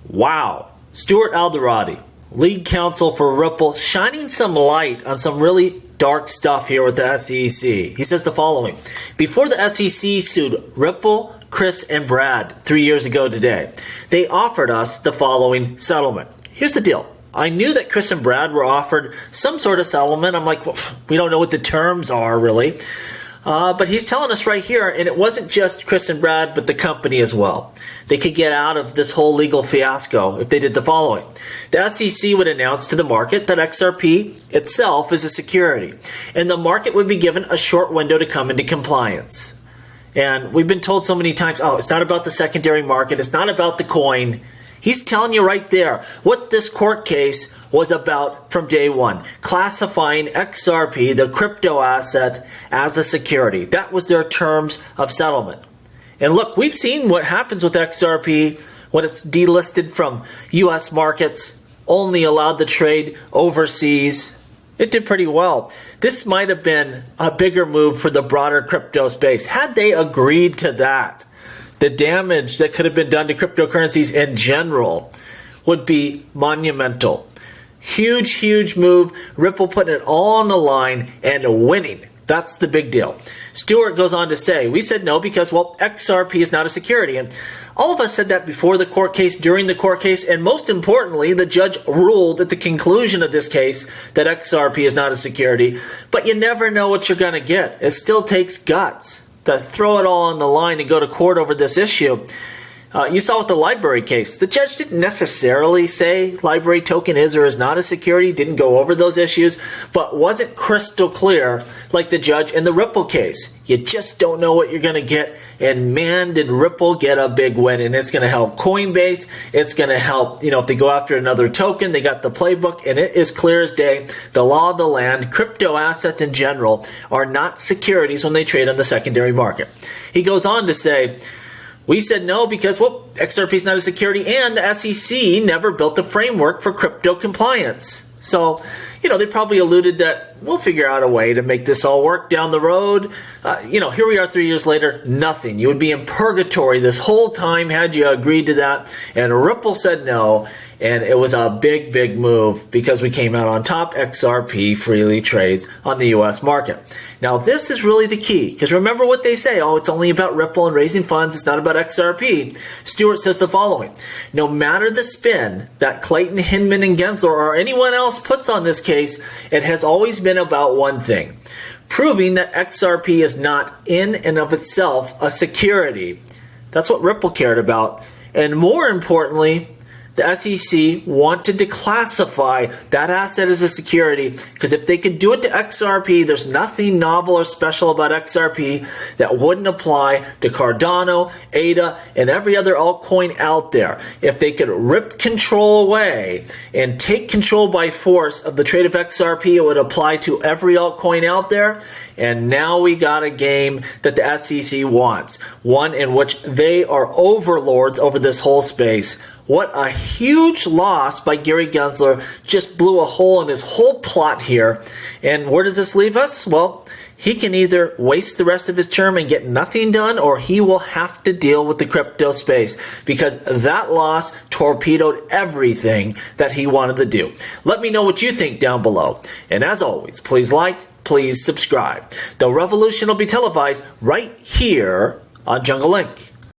Wow. Stuart Alderati, lead counsel for Ripple, shining some light on some really dark stuff here with the SEC. He says the following. Before the SEC sued Ripple, Chris, and Brad 3 years ago today, they offered us the following settlement. Here's the deal. I knew that Chris and Brad were offered some sort of settlement. I'm like, well, we don't know what the terms are really. But he's telling us right here, and it wasn't just Chris and Brad, but the company as well. They could get out of this whole legal fiasco if they did the following. The SEC would announce to the market that XRP itself is a security, and the market would be given a short window to come into compliance. And we've been told so many times, oh, it's not about the secondary market, it's not about the coin. He's telling you right there what this court case was about from day one, classifying XRP, the crypto asset, as a security. That was their terms of settlement. And look, we've seen what happens with XRP when it's delisted from U.S. markets, only allowed to trade overseas. It did pretty well. This might have been a bigger move for the broader crypto space. Had they agreed to that, the damage that could have been done to cryptocurrencies in general would be monumental. Huge, huge move. Ripple putting it all on the line and winning. That's the big deal. Stewart goes on to say, we said no because, well, XRP is not a security. And all of us said that before the court case, during the court case, and most importantly, the judge ruled at the conclusion of this case that XRP is not a security. But you never know what you're going to get. It still takes guts to throw it all on the line and go to court over this issue. You saw with the library case, the judge didn't necessarily say library token is or is not a security, didn't go over those issues, but wasn't crystal clear like the judge in the Ripple case. You just don't know what you're going to get, and man, did Ripple get a big win, and it's going to help Coinbase, it's going to help, if they go after another token, they got the playbook, and it is clear as day, the law of the land, crypto assets in general are not securities when they trade on the secondary market. He goes on to say, we said no because, well, XRP is not a security and the SEC never built a framework for crypto compliance. So, they probably alluded that we'll figure out a way to make this all work down the road. Here we are 3 years later, nothing. You would be in purgatory this whole time had you agreed to that. And Ripple said no. And it was a big, big move because we came out on top. XRP freely trades on the U.S. market. Now, this is really the key because remember what they say. Oh, it's only about Ripple and raising funds. It's not about XRP. Stewart says the following. No matter the spin that Clayton, Hinman, and Gensler or anyone else puts on this case, it has always been about one thing. Proving that XRP is not in and of itself a security. That's what Ripple cared about. And more importantly, the SEC wanted to classify that asset as a security because if they could do it to XRP, there's nothing novel or special about XRP that wouldn't apply to Cardano, ADA, and every other altcoin out there. If they could rip control away and take control by force of the trade of XRP, it would apply to every altcoin out there. And now we got a game that the SEC wants, one in which they are overlords over this whole space. What a huge loss by Gary Gensler. Just blew a hole in his whole plot here. And where does this leave us? Well, he can either waste the rest of his term and get nothing done, or he will have to deal with the crypto space because that loss torpedoed everything that he wanted to do. Let me know what you think down below. And as always, please like, please subscribe. The revolution will be televised right here on Jungle Link.